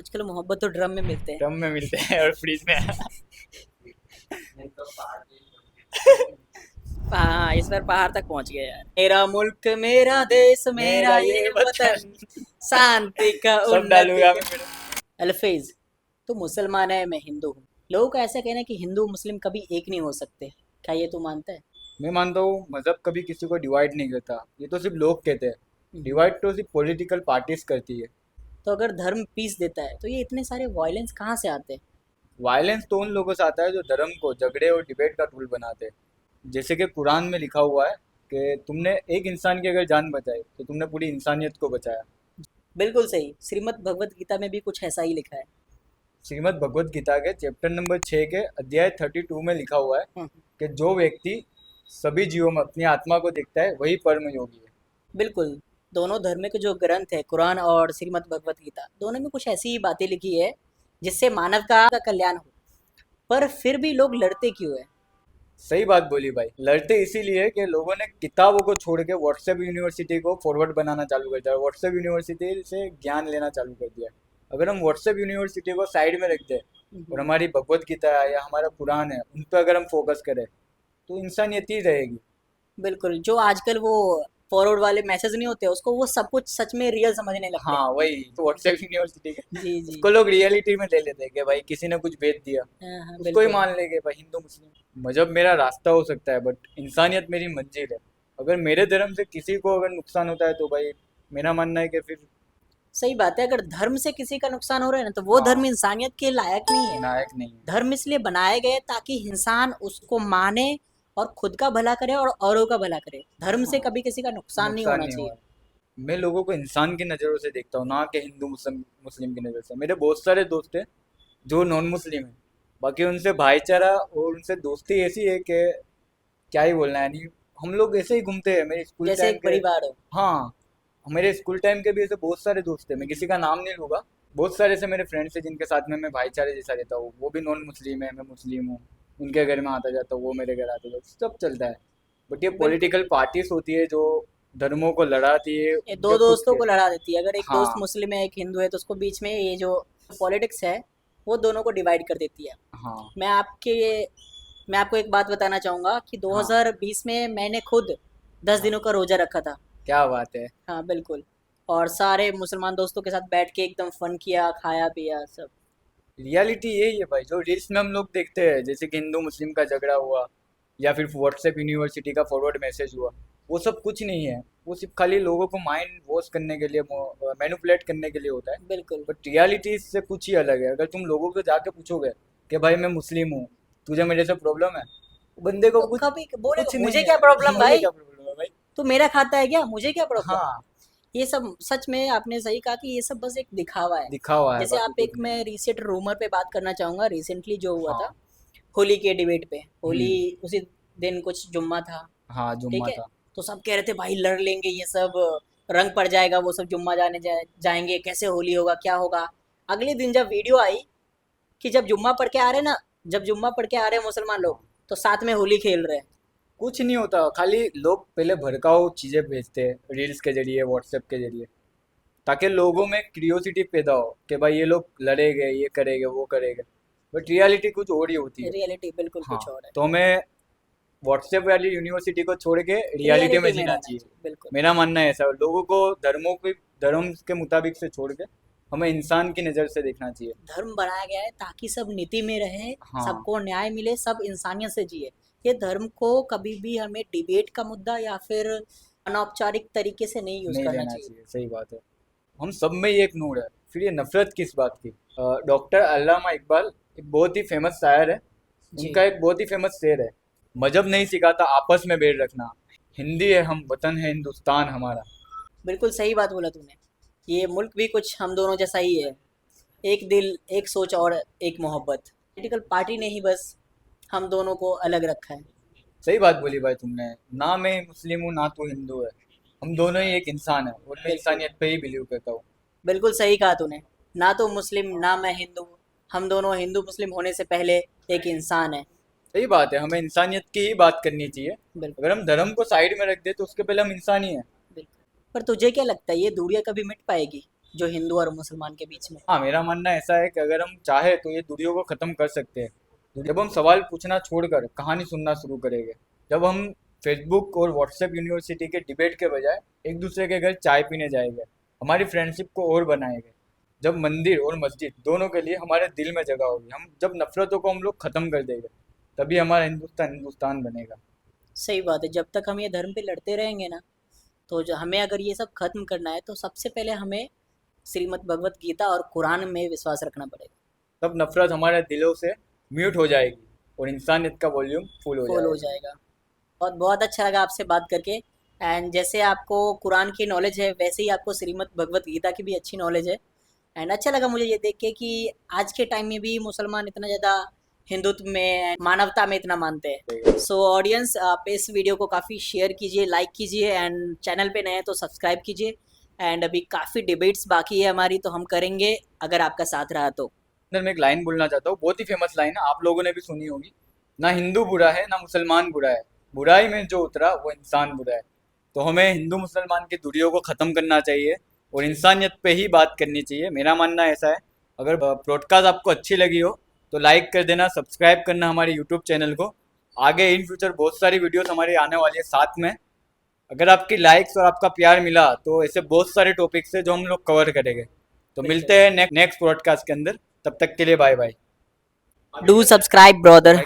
आजकल मोहब्बत तो ड्रम में मिलते हैं। ड्रम में मिलते हैं और फ्रीज में। हाँ, इस बार पहाड़ तक पहुंच गए यार। मेरा मुल्क मेरा देश मेरा मेरा ये ये वतन, वतन, शांति का सब उन्नति डालूंगा का। मैं मेरे। अल्फेज, तू मुसलमान है, मैं हिंदू हूँ। लोगों का ऐसा कहना है कि हिंदू मुस्लिम कभी एक नहीं हो सकते। क्या ये तू मानता है? मैं मानता हूँ मजहब कभी किसी को डिवाइड नहीं करता, ये तो सिर्फ लोग कहते हैं। हम्म। डिवाइड तो सिर्फ पॉलिटिकल पार्टीज करती है। तो अगर धर्म पीस देता है तो ये इतने सारे वायलेंस कहाँ से आते हैं? वायलेंस तो उन लोगों से आता है जो धर्म को झगड़े और डिबेट का टूल बनाते हैं। जैसे कि कुरान में लिखा हुआ है कि तुमने एक इंसान की अगर जान बचाई तो तुमने पूरी इंसानियत को बचाया। बिल्कुल सही, श्रीमद् भगवत गीता में भी कुछ ऐसा ही लिखा है। श्रीमद् भगवत गीता के चैप्टर नंबर 6 के अध्याय 32 में लिखा हुआ है हम्म, कि जो व्यक्ति सभी जीवों में अपनी आत्मा को देखता है वही परम योगी है। बिल्कुल। दोनों धर्म के जो ग्रंथ है, कुरान और श्रीमद् भगवत गीता, दोनों में कुछ ऐसी ही बातें लिखी है जिससे मानव का कल्याण हो। पर फिर भी लोग लड़ते क्यों है? सही बात बोली भाई, लड़ते इसीलिए कि लोगों ने किताबों को छोड़ के व्हाट्सएप यूनिवर्सिटी को फॉरवर्ड बनाना चालू कर दिया, व्हाट्सएप यूनिवर्सिटी से ज्ञान लेना चालू कर दिया। अगर हम व्हाट्सएप यूनिवर्सिटी को साइड में रख दें और हम्म, हमारी भगवत गीता है या हमारा कुरान है उन पर अगर हम फोकस करें तो इंसानियत ही रहेगी। बिल्कुल। जो आजकल वो फॉरवर्ड वाले मैसेज नहीं होते, उसको वो सब कुछ सच में रियल समझने लगते हैं। हाँ वही तो व्हाट्सएप यूनिवर्सिटी के जी जी। उसको लोग रियलिटी में ले लेते हैं कि भाई किसी ने कुछ भेज दिया, हाँ हाँ, उसको ही बिल्कुल। मान लेंगे भाई हिंदू मुस्लिम। मजहब मेरा रास्ता हो सकता है बट इंसानियत मेरी मंजिल है। अगर मेरे धर्म से किसी को अगर नुकसान होता है तो भाई मेरा मानना है कि फिर सही बात है, अगर धर्म से किसी का नुकसान हो रहा है ना, तो वो धर्म हाँ इंसानियत के लायक नहीं है। नायक नहीं है। धर्म इसलिए बनाए गए ताकि इंसान उसको माने और खुद का भला करे और औरों का भला करे। धर्म से हाँ कभी किसी का नुकसान नहीं नुकसान होना नहीं चाहिए। हुआ। मैं लोगों को इंसान की नज़रों से देखता हूँ ना कि हिंदू मुस्लिम मुस्लिम की नज़र से। मेरे बहुत सारे दोस्त हैं जो नॉन मुस्लिम हैं, बाकी उनसे भाईचारा और उनसे दोस्ती ऐसी है कि क्या ही बोलना है। नहीं, हम लोग ऐसे ही घूमते हैं मेरे स्कूल जैसे टाइम एक के। परिवार हो। हाँ, मेरे स्कूल टाइम के भी ऐसे बहुत सारे दोस्त हैं, मैं किसी का नाम नहीं लूँगा। बहुत सारे ऐसे मेरे फ्रेंड्स हैं जिनके साथ में मैं भाईचारे जैसा रहता हूँ, वो भी नॉन मुस्लिम है, मैं मुस्लिम हूँ। उनके घर में आता जाता हूँ, वो मेरे घर आते जाते, सब चलता है। बट ये बिल्कुल। पॉलिटिकल पार्टीज होती है जो धर्मों को लड़ाती है ये दो उनके खुद दोस्तों के। को लड़ा देती है। अगर एक दोस्त हाँ मुस्लिम है, एक हिंदू है, तो उसको बीच में ये जो पॉलिटिक्स है, वो दोनों को डिवाइड कर देती है। हाँ मैं आपके मैं आपको एक बात बताना चाहूँगा कि हाँ 2020 में मैंने खुद 10 हाँ। दिनों का रोज़ा रखा था। क्या बात है। हाँ, बिल्कुल। और सारे मुसलमान दोस्तों के साथ बैठ के एकदम फन किया, खाया पिया सब। रियलिटी यही है भाई जो रील्स में हम लोग देखते हैं, जैसे कि हिंदू मुस्लिम का झगड़ा हुआ या फिर व्हाट्सएप यूनिवर्सिटी का फॉरवर्ड मैसेज हुआ, वो सब कुछ नहीं है। वो सिर्फ खाली लोगों को माइंड वॉश करने के लिए, मैनिपुलेट करने के लिए होता है। बिल्कुल। बट रियलिटी इससे कुछ ही अलग है। अगर तुम लोगों को जाके पूछोगे कि भाई मैं मुस्लिम हूँ, तुझे मेरे से प्रॉब्लम है, बंदे को वो कुछ कभी बोलेगा कुछ नहीं मुझे है। क्या प्रॉब्लम मुझे भाई? क्या प्रॉब्लम है भाई। तू मेरा खाता है क्या? मुझे क्या प्रॉब्लम? हाँ, ये सब सच में आपने सही कहा कि ये सब बस एक दिखावा है। दिखा हुआ है जैसे बाकी आप कुछ एक नहीं। मैं रिसेंट रूमर पे बात करना चाहूँगा, रिसेंटली जो हुआ था हाँ। होली के डिबेट पे। होली हम्म। उसी दिन कुछ जुम्मा था। हाँ ठीक जुम्मा है। था। तो सब कह रहे थे भाई लड़ लेंगे ये सब, रंग पड़ जाएगा, वो सब जुम्मा जाएंगे, कैसे होली होगा, क्या होगा। अगले दिन जब वीडियो आई कि जब जुम्मा पढ़ के आ रहे ना, जब जुम्मा पढ़ के आ रहे हैं मुसलमान लोग, हाँ तो साथ में होली खेल रहे हैं। कुछ नहीं होता, खाली लोग पहले भड़काऊ चीजें भेजते हैं रील्स के जरिए, व्हाट्सएप के जरिए, ताकि लोगों में क्यूरियोसिटी पैदा हो कि भाई ये लोग लड़ेंगे, ये करेंगे, वो करेंगे। बट रियलिटी कुछ और ही होती है। रियलिटी बिल्कुल हाँ, कुछ और है। तो हमें व्हाट्सएप वाली यूनिवर्सिटी को छोड़ के रियलिटी में रियलिटी में जीना रहना चाहिए। चाहिए, बिल्कुल। मेरा मानना है ऐसा, लोगों को धर्म के मुताबिक से छोड़ के हमें इंसान की नज़र से देखना चाहिए। धर्म बनाया गया है ताकि सब नीति में रहे, हाँ सबको न्याय मिले, सब इंसानियत से जिए। ये धर्म को कभी भी हमें डिबेट का मुद्दा या फिर अनौपचारिक तरीके से नहीं यूज नहीं करना लेना चाहिए। चाहिए, सही बात है। हम सब में ही एक नूर है, फिर ये नफरत किस बात की। डॉक्टर अल्लामा इकबाल एक बहुत ही फेमस शायर है। जी। उनका एक बहुत ही फेमस शेर है, मजहब नहीं सिखाता आपस में बैर रखना, हिंदी है हम, वतन है हिंदुस्तान हमारा। बिल्कुल सही बात बोला तूने। ये मुल्क भी कुछ हम दोनों जैसा ही है। एक दिल, एक सोच और एक मोहब्बत। पॉलिटिकल पार्टी ने ही बस हम दोनों को अलग रखा है। सही बात बोली भाई तुमने। ना मैं मुस्लिम हूँ ना तू हिंदू है, हम दोनों ही एक इंसान है और मैं बिल्कुल। इंसानियत पे ही बिलीव करता हूँ। बिल्कुल सही कहा तूने। ना तो मुस्लिम ना मैं हिंदू। हम दोनों हिंदू मुस्लिम होने से पहले एक इंसान है। सही बात है, हमें इंसानियत की ही बात करनी चाहिए। बिल्कुल। अगर हम धर्म को साइड में रख दे तो उसके पहले हम इंसान ही हैं। बिल्कुल। पर तुझे क्या लगता है ये दूरियां कभी मिट पाएगी? जो हिंदू और मुसलमान के बीच में? हाँ, मेरा मानना ऐसा है कि अगर हम चाहे तो ये दूरियों को खत्म कर सकते हैं जब हम सवाल पूछना छोड़कर कहानी सुनना शुरू करेंगे। जब हम फेसबुक और व्हाट्सएप यूनिवर्सिटी के डिबेट के बजाय एक दूसरे के घर चाय पीने जाएंगे, हमारी फ्रेंडशिप को और बनाएंगे। जब मंदिर और मस्जिद दोनों के लिए हमारे दिल में जगह होगी, हम जब नफरतों को हम लोग खत्म कर देंगे, तभी हमारा हिंदुस्तान हिंदुस्तान बनेगा। सही बात है। जब तक हम ये धर्म पे लड़ते रहेंगे ना, तो जो हमें अगर ये सब खत्म करना है तो सबसे पहले हमें श्रीमद् भगवत गीता और कुरान में विश्वास रखना पड़ेगा। तब नफरत हमारे दिलों से म्यूट हो जाएगी और इंसानियत का वॉल्यूम फुल हो फुल हो जाएगा। जाएगा। बहुत बहुत अच्छा लगा आपसे बात करके। एंड जैसे आपको कुरान की नॉलेज है, वैसे ही आपको श्रीमद् भगवत गीता की भी अच्छी नॉलेज है। एंड अच्छा लगा मुझे ये देख के कि आज के टाइम में भी मुसलमान इतना ज़्यादा हिंदुत्व में, मानवता में इतना मानते हैं। सो ऑडियंस, आप इस वीडियो को काफ़ी शेयर कीजिए, लाइक कीजिए, एंड चैनल पे नए हैं तो सब्सक्राइब कीजिए। एंड अभी काफ़ी डिबेट्स बाकी है हमारी, तो हम करेंगे अगर आपका साथ रहा तो। अंदर मैं एक लाइन बोलना चाहता हूँ, बहुत ही फेमस लाइन है, आप लोगों ने भी सुनी होगी। ना हिंदू बुरा है ना मुसलमान बुरा है, बुराई में जो उतरा वो इंसान बुरा है। तो हमें हिंदू मुसलमान की दूरियों को ख़त्म करना चाहिए और इंसानियत पे ही बात करनी चाहिए, मेरा मानना ऐसा है। अगर ब्रॉडकास्ट आपको अच्छी लगी हो तो लाइक कर देना, सब्सक्राइब करना हमारे यूट्यूब चैनल को। आगे इन फ्यूचर बहुत सारी वीडियोस हमारी आने वाली है साथ में। अगर आपकी लाइक्स और आपका प्यार मिला तो ऐसे बहुत सारे टॉपिक्स है जो हम लोग कवर करेंगे। तो बिल्कुल। मिलते हैं नेक्स्ट ब्रॉडकास्ट के अंदर, तब तक के लिए bye bye. Do subscribe brother.